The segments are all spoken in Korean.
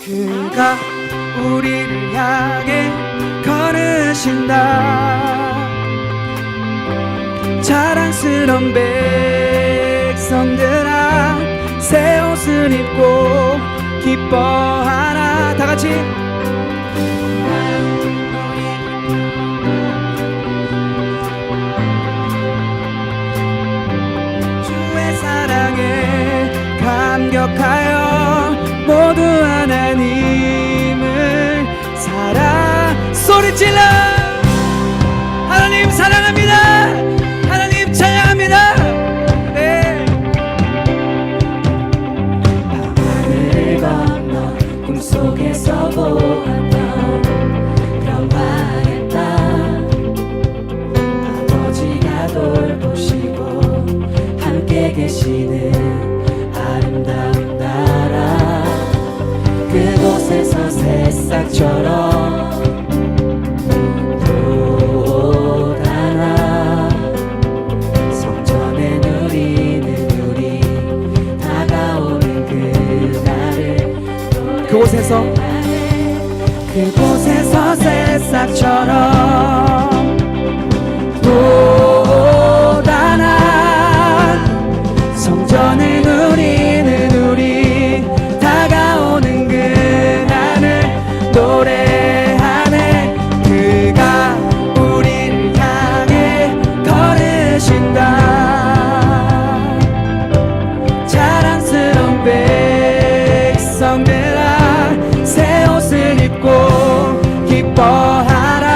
그가 우리를 향해 걸으신다. 자랑스러운 백성들아, 새 옷을 입고 기뻐하라. 다같이 주의 사랑에 감격하여 모두 하나님을 소리질러. 하나님 사랑합니다. 하나님 찬양합니다. 네. 하늘을 건너 꿈속에서 보았던 평화의 땅, 아버지가 돌보시고 함께 계시는 아름다운 나라, 그곳에서 새싹처럼 돋아나 성전에 누리는 우리, 다가오는 그날을 그곳에서 새싹처럼 돋아나 성전에 누리는 우리, 다가오는 그날을 노래하네. 그가 우리를 향해 걸으신다. 자랑스러운 백성들아, 새 옷을 입고 기뻐하라.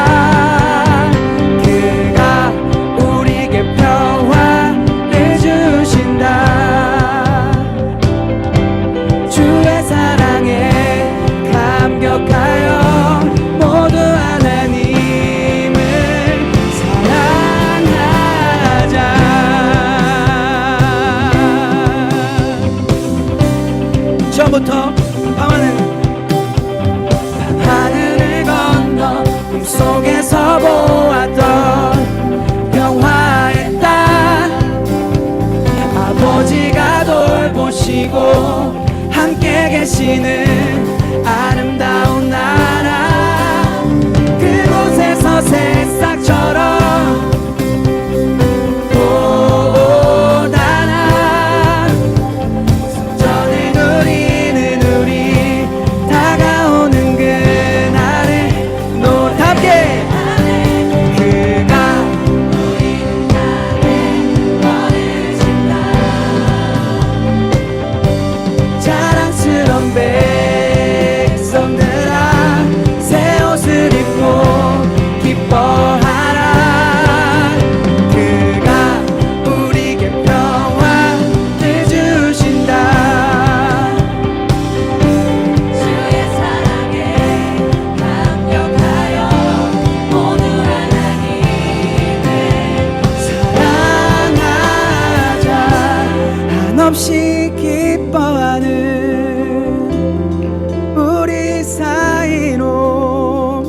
그가 우리에게 평화를 주신다. 주의 사랑에 감격하여 모두 하나님을 사랑하자. 처음부터 하늘을 건너 꿈속에서 보았던 평화의 땅, 아버지가 돌보시고 함께 계시는 아름다운 나라, 그곳에서 새싹처럼 돋아나 성전을 누리는 우리, 다가오는 그날을 함께. 그가 우리를 향해 걸으신다. 자랑스러운 백성들아, 새 옷을 입고 기뻐하라. 그가 우리에게 평화를 주신다. 주의 사랑에 감격하여 모두 하나님을 사랑하자. 한없이 기뻐하는 우리 사이로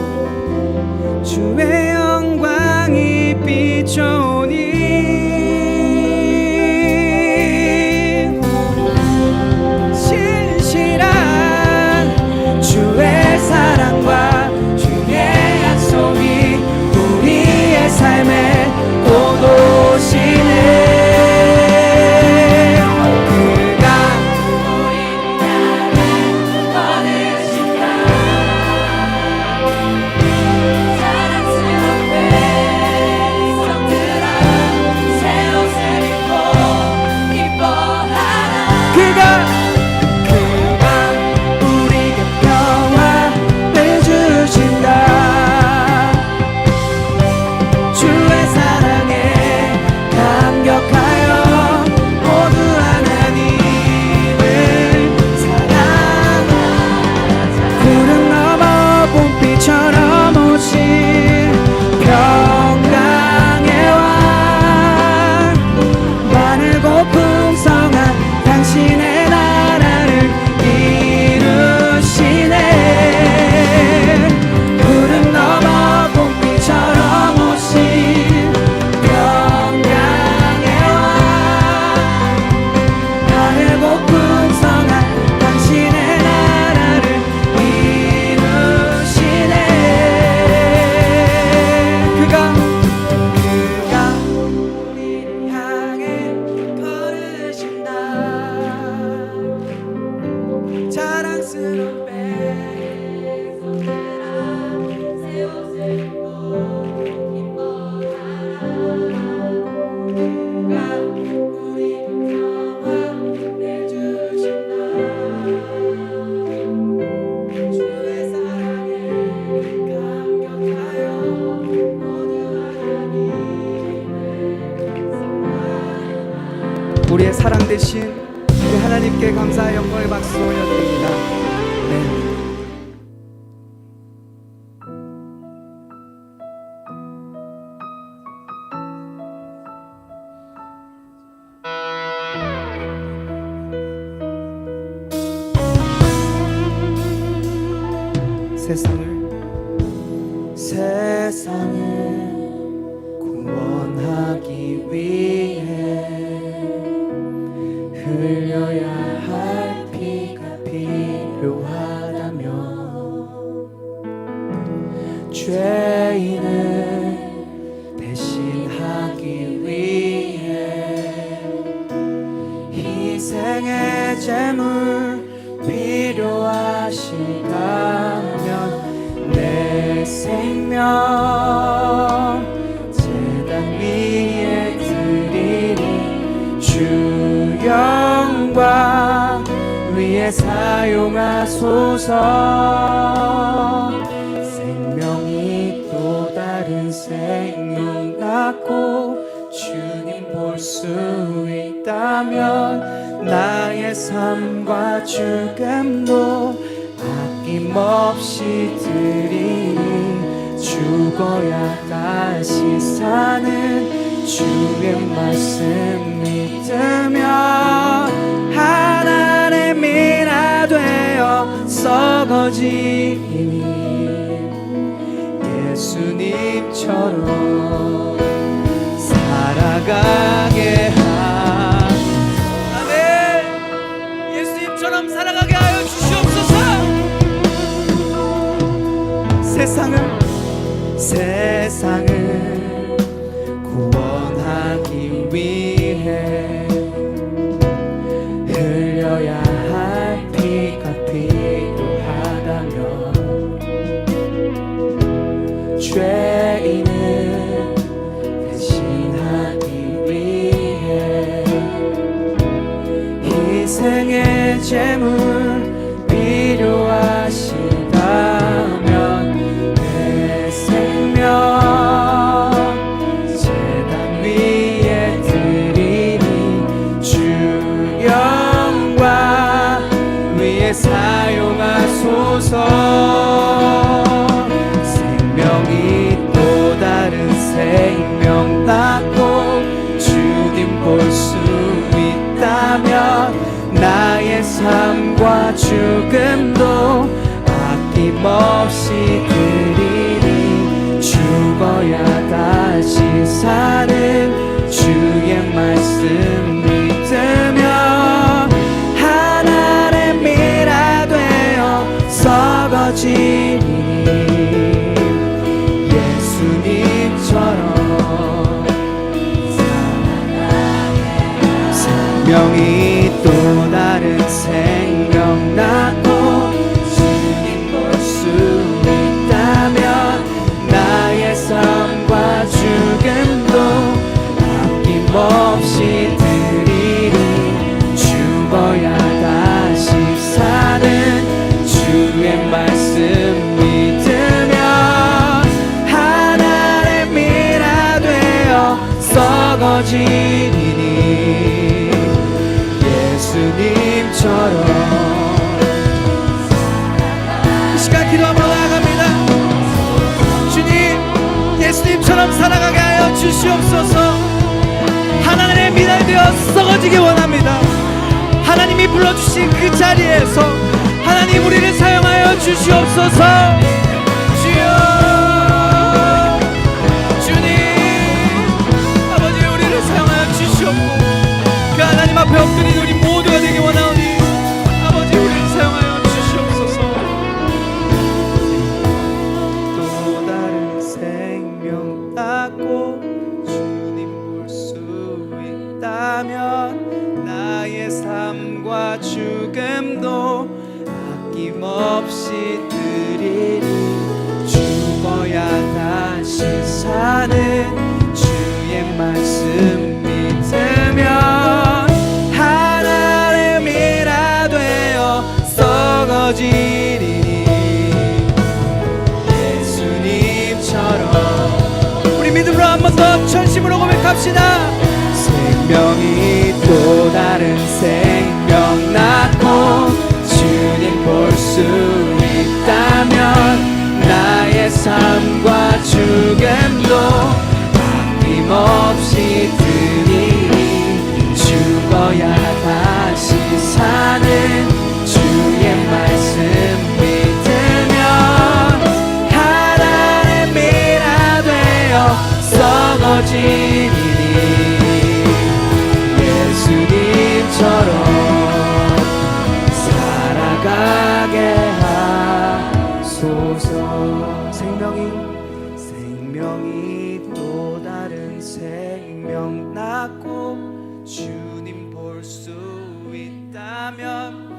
주의 영광이 비춰오니, 신실한 주의 사랑과 주의 약속이 우리의 삶에 도도시네. 그가 우리를 향해 걸으신다. 자랑스러운 백성들아, 새 옷을 입고 기뻐하라. 그가 우리에게 평화를 주신다. 주의 사랑에 감격하여 모두 하나님을 사랑하자. 구름 넘어 봄비처럼 오신 평강의 왕, 마늘고 풍성한 당신의 나라, 되신 우리 하나님께 감사의 영광의 박수 올려드립니다. 네. 세상을 구원하기 위해 흘려야 할 피가 필요하다면 죄인을 대신하기 위해 희생의 제물 필요하시다면 내 생명 제단 위에 드리리 주 영광 위에 사용하소서 생명이 또 다른 생명 낳고 주님 볼 수 있다면 나의 삶과 죽음도 아낌없이 드리니 죽어야 다시 사는 주의 말씀 믿으며 하나님이라 되어 썩어지니 예수님처럼 살아가게 아멘. 예수님처럼 살아가게 하여 주시옵소서. 세상을 구원하기 위해 흘려야 할 피가 필요하다면 죄인을 대신하기 위해 희생의 제물 필요하시다면 제단 위에 드리니 주 영광 위에 사용하소서 생명이 또 다른 생명 낳고 주님 볼 수 있다면 나의 삶과 죽음도 아낌없이 드리니 죽어야 다시 사는 주의 말씀 믿으며 하나님이라 되어 썩어지니 예수님처럼 생명이 또 다른 생명 낳고 주님 볼 수 있다면 나의 삶과 죽음도 아낌없이 드리니 죽어야 다시 사는 주의 말씀 믿으며 하나님이라 되어 썩어지니 예수님처럼 이 시간 기도하며 나아갑니다. 주님 예수님처럼 살아가게 하여 주시옵소서. 하나님의 미랄 되어 썩어지기 원합니다. 하나님이 불러주신 그 자리에서 하나님 우리를 사용하여 주시옵소서. 주여 주님 아버지 우리를 사용하여 주시옵고 그 하나님 앞에 엎드린 우리 모두가 되기 원하오니 아버지 우리를 사용하여 주시옵소서. 또 다른 생명 낳고 주님 볼 수 있다면 나의 삶과 죽음도 아낌없이 드리리 죽어야 다시 사는 주의 말씀 믿으며 하나님이라 되어 썩어지리니 예수님처럼 우리 믿음으로 한 번 더 전심으로 고백합시다. 생명이 또 다른 생명 낳고 주님 볼 수 있다면 나의 삶과 죽음도 아낌없이 드리니 죽어야 다시 사는 주의 말씀 믿으면 하나의 미라 되어 썩어지리니 예수님처럼 살아가게 하소서. 생명이 또 다른 생명 낳고 주님 볼 수 있다면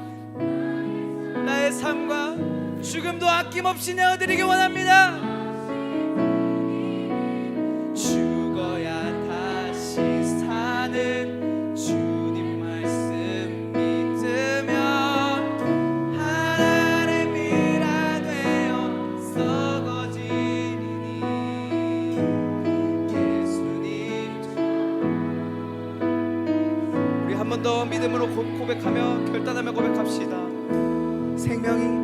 나의 삶과 죽음도 아낌없이 내어드리기 원합니다. 죽어야 다시 사는 주님 말씀 믿으면 하나의 미라 되어 썩어지리니 예수님. 우리 한 번 더 믿음으로 고백하며 결단하며 고백합시다. 생명이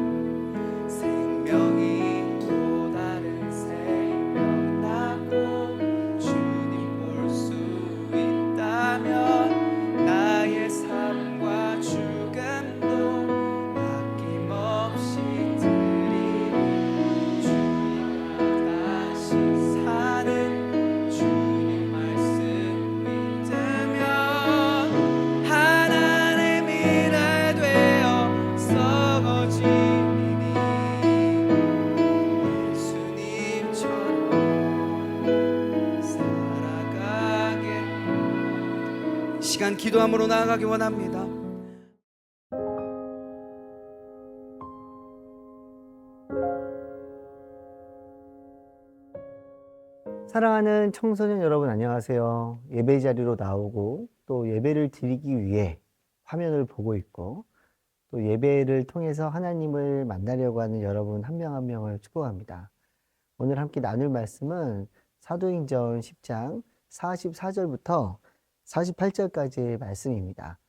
또 다른 생명 낳고 주님 볼 수 있다면 나의 삶과 죽음도 아낌없이 드리니 주님과 다시 사는 주님 말씀 믿으면 하나의 미라 되어 썩어지리니 시간 기도함으로 나아가기 원합니다. 사랑하는 청소년 여러분 안녕하세요. 예배 자리로 나오고 또 예배를 드리기 위해 화면을 보고 있고 또 예배를 통해서 하나님을 만나려고 하는 여러분 한 명 한 명을 축복합니다. 오늘 함께 나눌 말씀은 사도행전 10장 44절부터 48절까지의 말씀입니다.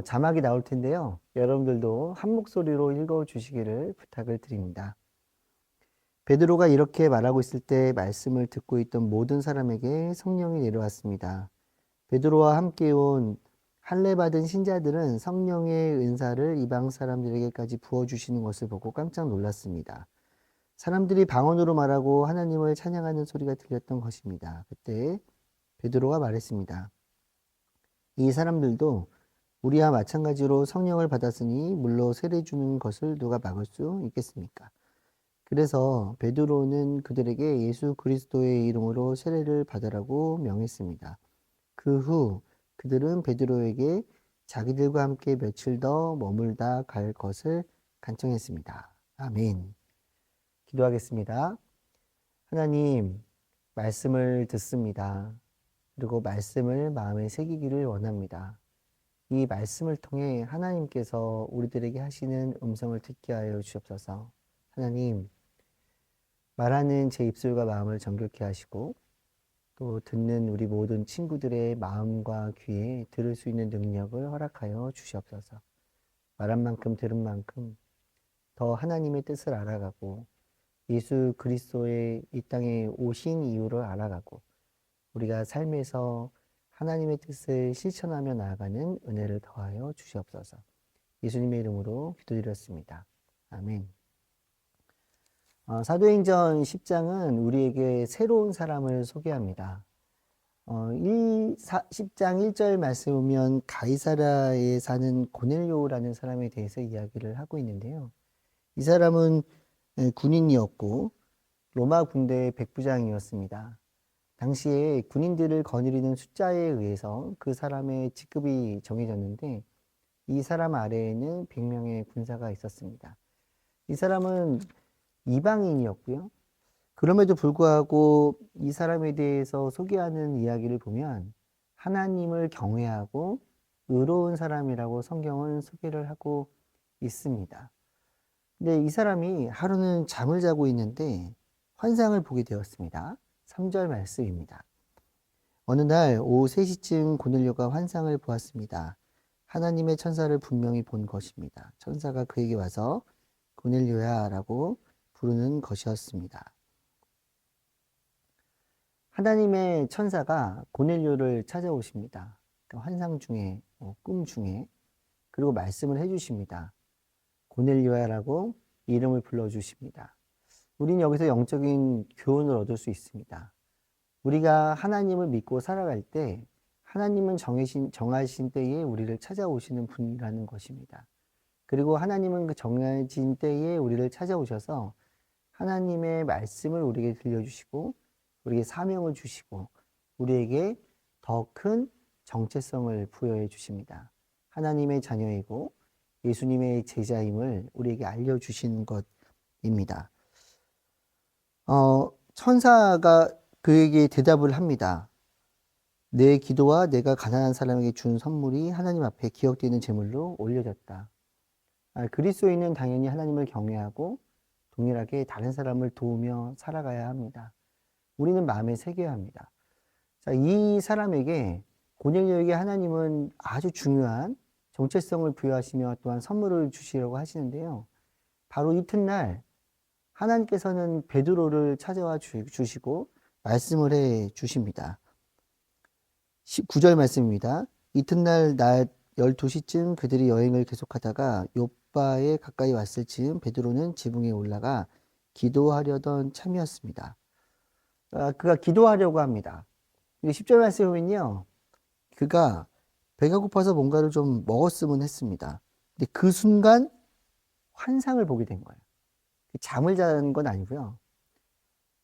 자막이 나올 텐데요. 여러분들도 한 목소리로 읽어주시기를 부탁을 드립니다. 베드로가 이렇게 말하고 있을 때 말씀을 듣고 있던 모든 사람에게 성령이 내려왔습니다. 베드로와 함께 온 할례받은 신자들은 성령의 은사를 이방 사람들에게까지 부어주시는 것을 보고 깜짝 놀랐습니다. 사람들이 방언으로 말하고 하나님을 찬양하는 소리가 들렸던 것입니다. 그때 베드로가 말했습니다. 이 사람들도 우리와 마찬가지로 성령을 받았으니 물로 세례 주는 것을 누가 막을 수 있겠습니까? 그래서 베드로는 그들에게 예수 그리스도의 이름으로 세례를 받으라고 명했습니다. 그 후 그들은 베드로에게 자기들과 함께 며칠 더 머물다 갈 것을 간청했습니다. 아멘. 기도하겠습니다. 하나님, 말씀을 듣습니다. 그리고 말씀을 마음에 새기기를 원합니다. 이 말씀을 통해 하나님께서 우리들에게 하시는 음성을 듣게 하여 주옵소서. 하나님, 말하는 제 입술과 마음을 정결케 하시고 또 듣는 우리 모든 친구들의 마음과 귀에 들을 수 있는 능력을 허락하여 주시옵소서. 말한 만큼 들은 만큼 더 하나님의 뜻을 알아가고 예수 그리스도의 이 땅에 오신 이유를 알아가고 우리가 삶에서 하나님의 뜻을 실천하며 나아가는 은혜를 더하여 주시옵소서. 예수님의 이름으로 기도드렸습니다. 아멘. 사도행전 10장은 우리에게 새로운 사람을 소개합니다. 10장 1절 말씀 보면 가이사라에 사는 고넬료라는 사람에 대해서 이야기를 하고 있는데요. 이 사람은 군인이었고 로마 군대의 백부장이었습니다. 당시에 군인들을 거느리는 숫자에 의해서 그 사람의 직급이 정해졌는데 이 사람 아래에는 100명의 군사가 있었습니다. 이 사람은 이방인이었고요. 그럼에도 불구하고 이 사람에 대해서 소개하는 이야기를 보면 하나님을 경외하고 의로운 사람이라고 성경은 소개를 하고 있습니다. 근데 이 사람이 하루는 잠을 자고 있는데 환상을 보게 되었습니다. 3절 말씀입니다. 어느 날 오후 3시쯤 고넬료가 환상을 보았습니다. 하나님의 천사를 분명히 본 것입니다. 천사가 그에게 와서 고넬료야 라고 부르는 것이었습니다. 하나님의 천사가 고넬료를 찾아오십니다. 그러니까 환상 중에, 꿈 중에, 그리고 말씀을 해주십니다. 고넬료야라고 이름을 불러주십니다. 우린 여기서 영적인 교훈을 얻을 수 있습니다. 우리가 하나님을 믿고 살아갈 때 하나님은 정하신 때에 우리를 찾아오시는 분이라는 것입니다. 그리고 하나님은 그 정해진 때에 우리를 찾아오셔서 하나님의 말씀을 우리에게 들려주시고 우리에게 사명을 주시고 우리에게 더 큰 정체성을 부여해 주십니다. 하나님의 자녀이고 예수님의 제자임을 우리에게 알려주시는 것입니다. 천사가 그에게 대답을 합니다. 내 기도와 내가 가난한 사람에게 준 선물이 하나님 앞에 기억되는 제물로 올려졌다. 그리스도인은 당연히 하나님을 경외하고 동일하게 다른 사람을 도우며 살아가야 합니다. 우리는 마음에 새겨야 합니다. 자, 이 사람에게 고넬료에게 하나님은 아주 중요한 정체성을 부여하시며 또한 선물을 주시려고 하시는데요. 바로 이튿날 하나님께서는 베드로를 찾아와 주시고 말씀을 해 주십니다. 9절 말씀입니다. 이튿날 낮 12시쯤 그들이 여행을 계속하다가 욥바에 가까이 왔을 즈음 베드로는 지붕에 올라가 기도하려던 참이었습니다. 그가 기도하려고 합니다. 10절 말씀에 보면요. 그가 배가 고파서 뭔가를 좀 먹었으면 했습니다. 근데 그 순간 환상을 보게 된 거예요. 잠을 자는 건 아니고요.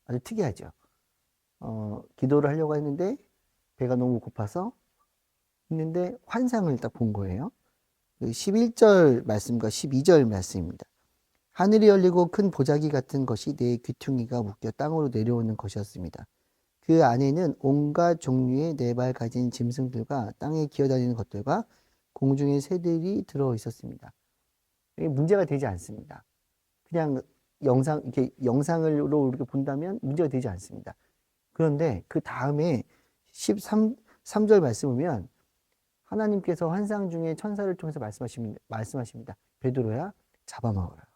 아주 특이하죠. 기도를 하려고 했는데 배가 너무 고파서 했는데 환상을 딱 본 거예요. 11절 말씀과 12절 말씀입니다. 하늘이 열리고 큰 보자기 같은 것이 내 귀퉁이가 묶여 땅으로 내려오는 것이었습니다. 그 안에는 온갖 종류의 네 발 가진 짐승들과 땅에 기어다니는 것들과 공중의 새들이 들어 있었습니다. 이게 문제가 되지 않습니다. 그냥 이렇게 영상으로 이렇게 본다면 문제가 되지 않습니다. 그런데 그 다음에 13절 말씀 보면 하나님께서 환상 중에 천사를 통해서 말씀하십니다. 베드로야, 잡아먹어라.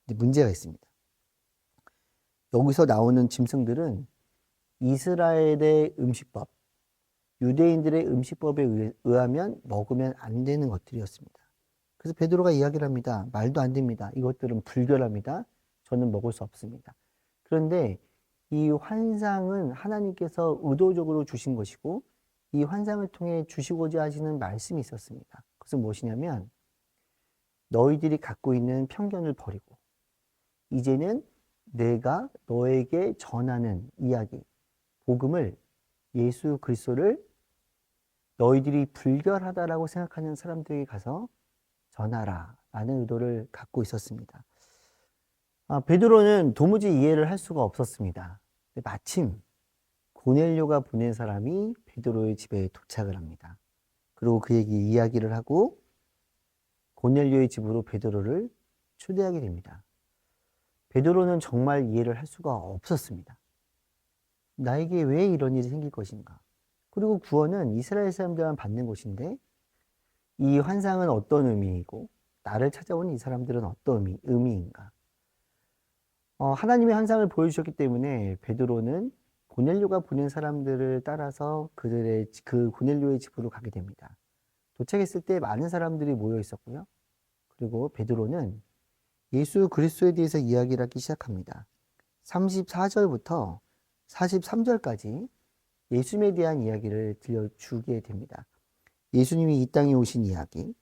근데 문제가 있습니다. 여기서 나오는 짐승들은 이스라엘의 음식법, 유대인들의 음식법에 의하면 먹으면 안 되는 것들이었습니다. 그래서 베드로가 이야기를 합니다. 말도 안 됩니다. 이것들은 불결합니다. 저는 먹을 수 없습니다. 그런데 이 환상은 하나님께서 의도적으로 주신 것이고 이 환상을 통해 주시고자 하시는 말씀이 있었습니다. 그것은 무엇이냐면 너희들이 갖고 있는 편견을 버리고 이제는 내가 너에게 전하는 이야기, 복음을, 예수 그리스도를 너희들이 불결하다라고 생각하는 사람들에게 가서 전하라 라는 의도를 갖고 있었습니다. 베드로는 도무지 이해를 할 수가 없었습니다. 마침 고넬료가 보낸 사람이 베드로의 집에 도착을 합니다. 그리고 그에게 이야기를 하고 고넬료의 집으로 베드로를 초대하게 됩니다. 베드로는 정말 이해를 할 수가 없었습니다. 나에게 왜 이런 일이 생길 것인가? 그리고 구원은 이스라엘 사람들만 받는 것인데 이 환상은 어떤 의미이고 나를 찾아온 이 사람들은 어떤 의미인가? 하나님의 환상을 보여주셨기 때문에 베드로는 고넬료가 보낸 사람들을 따라서 그 고넬료의 집으로 가게 됩니다. 도착했을 때 많은 사람들이 모여 있었고요. 그리고 베드로는 예수 그리스도에 대해서 이야기를 하기 시작합니다. 34절부터 43절까지 예수님에 대한 이야기를 들려주게 됩니다. 예수님이 이 땅에 오신 이야기,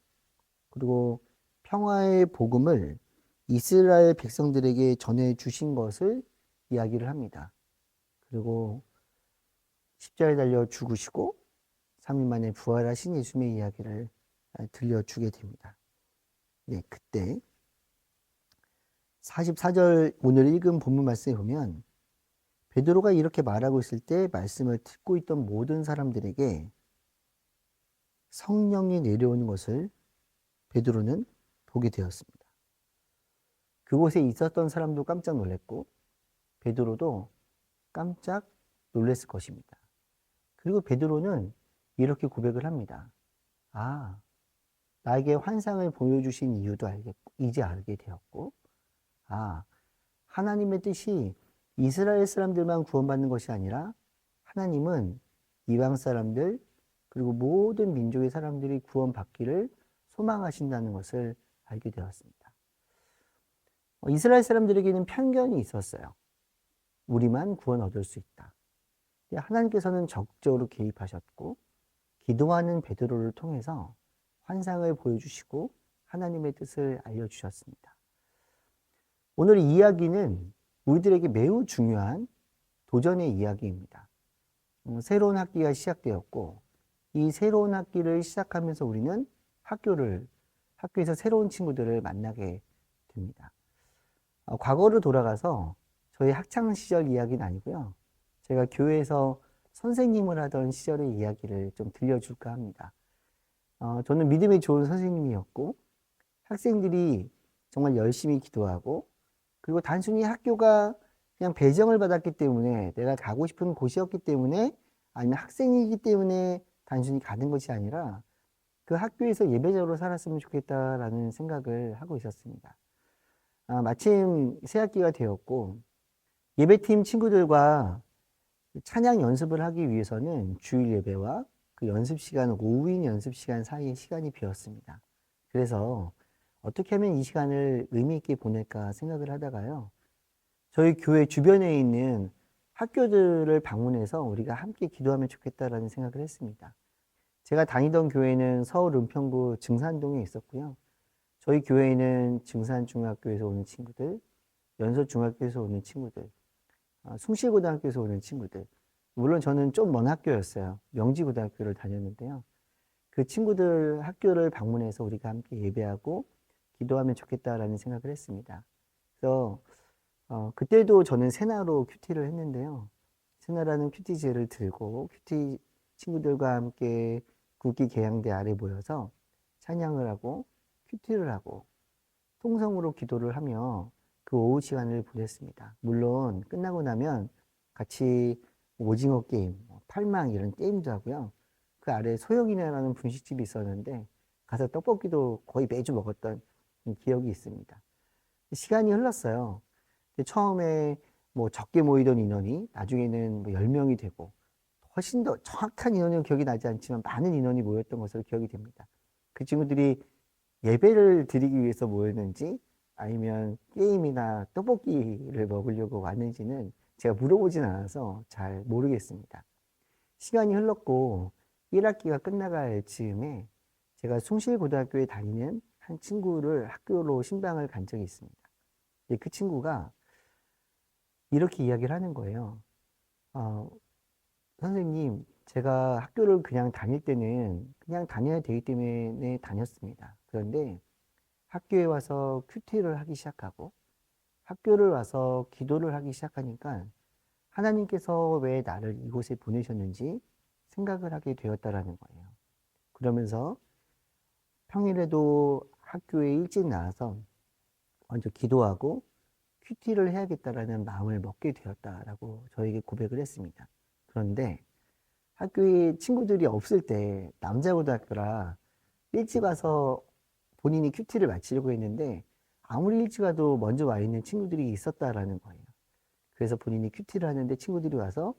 그리고 평화의 복음을 이스라엘 백성들에게 전해주신 것을 이야기를 합니다. 그리고 십자가에 달려 죽으시고 3일 만에 부활하신 예수님의 이야기를 들려주게 됩니다. 네, 그때 44절 오늘 읽은 본문 말씀에 보면 베드로가 이렇게 말하고 있을 때 말씀을 듣고 있던 모든 사람들에게 성령이 내려오는 것을 베드로는 보게 되었습니다. 그곳에 있었던 사람도 깜짝 놀랐고 베드로도 깜짝 놀랐을 것입니다. 그리고 베드로는 이렇게 고백을 합니다. 아, 나에게 환상을 보여주신 이유도 알겠고, 이제 알게 되었고, 아, 하나님의 뜻이 이스라엘 사람들만 구원받는 것이 아니라 하나님은 이방 사람들, 그리고 모든 민족의 사람들이 구원받기를 소망하신다는 것을 알게 되었습니다. 이스라엘 사람들에게는 편견이 있었어요. 우리만 구원 얻을 수 있다. 하나님께서는 적극적으로 개입하셨고, 기도하는 베드로를 통해서 환상을 보여주시고 하나님의 뜻을 알려주셨습니다. 오늘 이 이야기는 우리들에게 매우 중요한 도전의 이야기입니다. 새로운 학기가 시작되었고, 이 새로운 학기를 시작하면서 우리는 학교에서 새로운 친구들을 만나게 됩니다. 과거로 돌아가서 저희 학창시절 이야기는 아니고요. 제가 교회에서 선생님을 하던 시절의 이야기를 좀 들려줄까 합니다. 저는 믿음이 좋은 선생님이었고, 학생들이 정말 열심히 기도하고, 그리고 단순히 학교가 그냥 배정을 받았기 때문에 내가 가고 싶은 곳이었기 때문에 아니면 학생이기 때문에 단순히 가는 것이 아니라 그 학교에서 예배자로 살았으면 좋겠다라는 생각을 하고 있었습니다. 마침 새 학기가 되었고 예배팀 친구들과 찬양 연습을 하기 위해서는 주일 예배와 그 연습 시간, 오후인 연습 시간 사이에 시간이 비었습니다. 그래서 어떻게 하면 이 시간을 의미 있게 보낼까 생각을 하다가요. 저희 교회 주변에 있는 학교들을 방문해서 우리가 함께 기도하면 좋겠다라는 생각을 했습니다. 제가 다니던 교회는 서울 은평구 증산동에 있었고요. 저희 교회에는 증산중학교에서 오는 친구들, 연서중학교에서 오는 친구들, 숭실고등학교에서 오는 친구들, 물론 저는 좀 먼 학교였어요. 명지고등학교를 다녔는데요. 그 친구들 학교를 방문해서 우리가 함께 예배하고 기도하면 좋겠다라는 생각을 했습니다. 그래서 그때도 저는 세나로 큐티를 했는데요. 세나라는 큐티제를 들고 큐티 친구들과 함께 국기 계양대 아래 모여서 찬양을 하고 큐티를 하고 통성으로 기도를 하며 그 오후 시간을 보냈습니다. 물론 끝나고 나면 같이 오징어 게임, 팔망 이런 게임도 하고요. 그 아래 소영이네라는 분식집이 있었는데 가서 떡볶이도 거의 매주 먹었던 기억이 있습니다. 시간이 흘렀어요. 처음에 뭐 적게 모이던 인원이 나중에는 뭐 10명이 되고 훨씬 더 정확한 인원은 기억이 나지 않지만 많은 인원이 모였던 것으로 기억이 됩니다. 그 친구들이 예배를 드리기 위해서 모였는지 아니면 게임이나 떡볶이를 먹으려고 왔는지는 제가 물어보진 않아서 잘 모르겠습니다. 시간이 흘렀고 1학기가 끝나갈 즈음에 제가 숭실고등학교에 다니는 한 친구를 학교로 신방을 간 적이 있습니다. 그 친구가 이렇게 이야기를 하는 거예요. 선생님, 제가 학교를 그냥 다닐 때는 그냥 다녀야 되기 때문에 다녔습니다. 그런데 학교에 와서 큐티를 하기 시작하고 학교를 와서 기도를 하기 시작하니까 하나님께서 왜 나를 이곳에 보내셨는지 생각을 하게 되었다라는 거예요. 그러면서 평일에도 학교에 일찍 나와서 먼저 기도하고 큐티를 해야겠다라는 마음을 먹게 되었다라고 저에게 고백을 했습니다. 그런데 학교에 친구들이 없을 때 남자고등학교라 일찍 와서 본인이 큐티를 마치려고 했는데 아무리 일찍 와도 먼저 와 있는 친구들이 있었다라는 거예요. 그래서 본인이 큐티를 하는데 친구들이 와서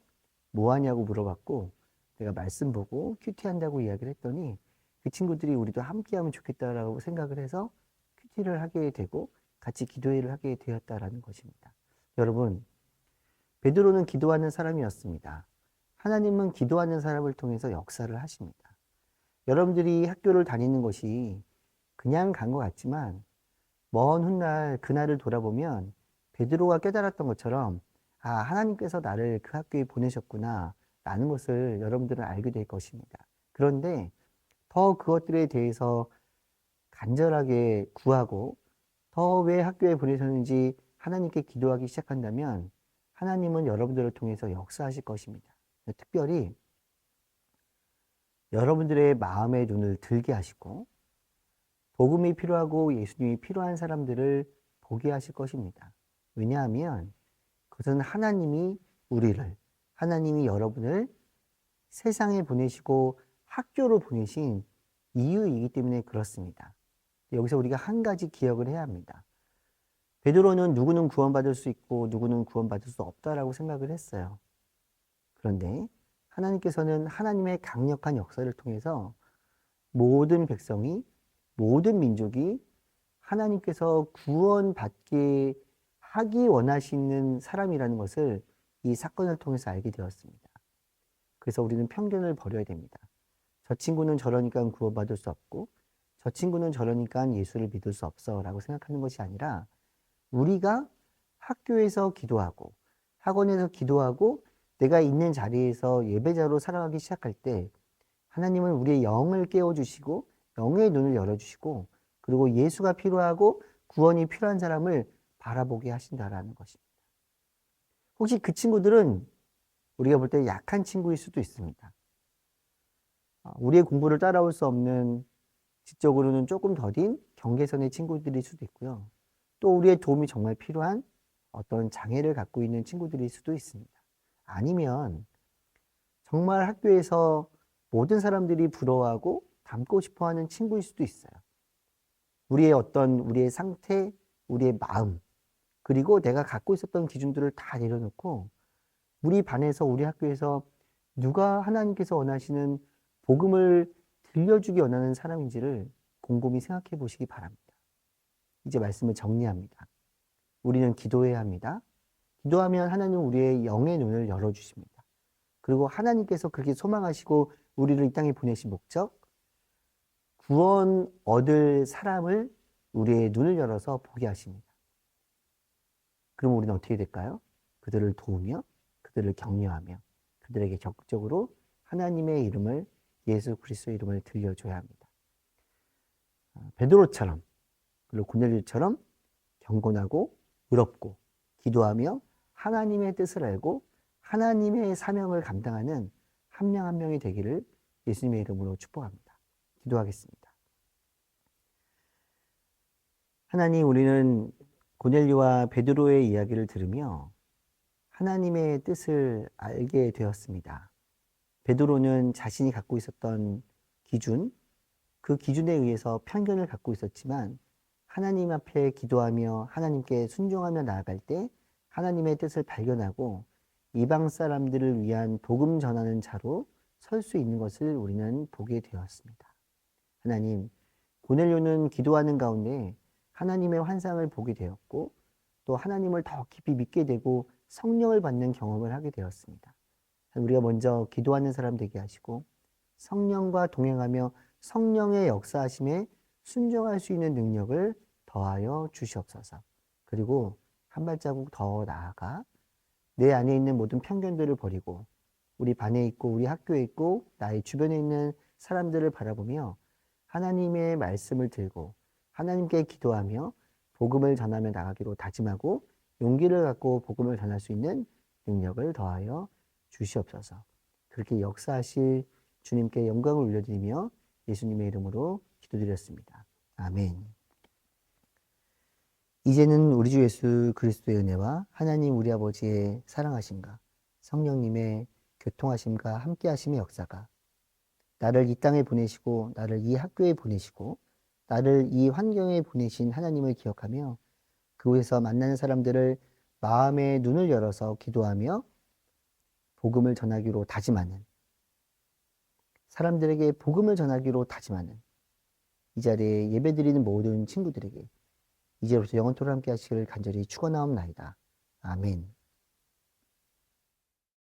뭐 하냐고 물어봤고 내가 말씀 보고 큐티 한다고 이야기를 했더니 그 친구들이 우리도 함께 하면 좋겠다라고 생각을 해서 큐티를 하게 되고 같이 기도회를 하게 되었다라는 것입니다. 여러분, 베드로는 기도하는 사람이었습니다. 하나님은 기도하는 사람을 통해서 역사를 하십니다. 여러분들이 학교를 다니는 것이 그냥 간 것 같지만 먼 훗날 그날을 돌아보면 베드로가 깨달았던 것처럼 하나님께서 나를 그 학교에 보내셨구나 라는 것을 여러분들은 알게 될 것입니다. 그런데 더 그것들에 대해서 간절하게 구하고 더 왜 학교에 보내셨는지 하나님께 기도하기 시작한다면 하나님은 여러분들을 통해서 역사하실 것입니다. 특별히 여러분들의 마음의 눈을 들게 하시고 복음이 필요하고 예수님이 필요한 사람들을 보게 하실 것입니다. 왜냐하면 그것은 하나님이 여러분을 세상에 보내시고 학교로 보내신 이유이기 때문에 그렇습니다. 여기서 우리가 한 가지 기억을 해야 합니다. 베드로는 누구는 구원받을 수 있고 누구는 구원받을 수 없다라고 생각을 했어요. 그런데 하나님께서는 하나님의 강력한 역사를 통해서 모든 백성이, 모든 민족이 하나님께서 구원받게 하기 원하시는 사람이라는 것을 이 사건을 통해서 알게 되었습니다. 그래서 우리는 편견을 버려야 됩니다. 저 친구는 저러니까 구원받을 수 없고 저 친구는 저러니까 예수를 믿을 수 없어 라고 생각하는 것이 아니라 우리가 학교에서 기도하고 학원에서 기도하고 내가 있는 자리에서 예배자로 살아가기 시작할 때 하나님은 우리의 영을 깨워주시고 영의 눈을 열어주시고 그리고 예수가 필요하고 구원이 필요한 사람을 바라보게 하신다라는 것입니다. 혹시 그 친구들은 우리가 볼 때 약한 친구일 수도 있습니다. 우리의 공부를 따라올 수 없는 지적으로는 조금 더딘 경계선의 친구들일 수도 있고요. 또 우리의 도움이 정말 필요한 어떤 장애를 갖고 있는 친구들일 수도 있습니다. 아니면 정말 학교에서 모든 사람들이 부러워하고 닮고 싶어하는 친구일 수도 있어요. 우리의 상태, 우리의 마음, 그리고 내가 갖고 있었던 기준들을 다 내려놓고 우리 반에서 우리 학교에서 누가 하나님께서 원하시는 복음을 들려주기 원하는 사람인지를 곰곰이 생각해 보시기 바랍니다. 이제 말씀을 정리합니다. 우리는 기도해야 합니다. 기도하면 하나님은 우리의 영의 눈을 열어주십니다. 그리고 하나님께서 그렇게 소망하시고 우리를 이 땅에 보내신 목적, 구원 얻을 사람을 우리의 눈을 열어서 보게 하십니다. 그럼 우리는 어떻게 될까요? 그들을 도우며 그들을 격려하며 그들에게 적극적으로 하나님의 이름을, 예수 그리스도의 이름을 들려줘야 합니다. 베드로처럼 그리고 고넬료처럼 경건하고 의롭고 기도하며 하나님의 뜻을 알고 하나님의 사명을 감당하는 한 명 한 명이 되기를 예수님의 이름으로 축복합니다. 기도하겠습니다. 하나님, 우리는 고넬료와 베드로의 이야기를 들으며 하나님의 뜻을 알게 되었습니다. 베드로는 자신이 갖고 있었던 기준, 그 기준에 의해서 편견을 갖고 있었지만 하나님 앞에 기도하며 하나님께 순종하며 나아갈 때 하나님의 뜻을 발견하고 이방 사람들을 위한 복음 전하는 자로 설 수 있는 것을 우리는 보게 되었습니다. 하나님, 고넬료는 기도하는 가운데 하나님의 환상을 보게 되었고 또 하나님을 더 깊이 믿게 되고 성령을 받는 경험을 하게 되었습니다. 우리가 먼저 기도하는 사람 되게 하시고 성령과 동행하며 성령의 역사하심에 순종할 수 있는 능력을 더하여 주시옵소서. 그리고 한 발자국 더 나아가 내 안에 있는 모든 편견들을 버리고 우리 반에 있고 우리 학교에 있고 나의 주변에 있는 사람들을 바라보며 하나님의 말씀을 들고 하나님께 기도하며 복음을 전하며 나가기로 다짐하고 용기를 갖고 복음을 전할 수 있는 능력을 더하여 주시옵소서. 그렇게 역사하실 주님께 영광을 올려드리며 예수님의 이름으로 기도드렸습니다. 아멘. 이제는 우리 주 예수 그리스도의 은혜와 하나님 우리 아버지의 사랑하심과 성령님의 교통하심과 함께하심의 역사가 나를 이 땅에 보내시고 나를 이 학교에 보내시고 나를 이 환경에 보내신 하나님을 기억하며 그곳에서 만나는 사람들을 마음의 눈을 열어서 기도하며 복음을 전하기로 다짐하는, 사람들에게 복음을 전하기로 다짐하는 이 자리에 예배드리는 모든 친구들에게 이제부터 영원토록 함께 하시기를 간절히 축원하옵나이다. 아멘.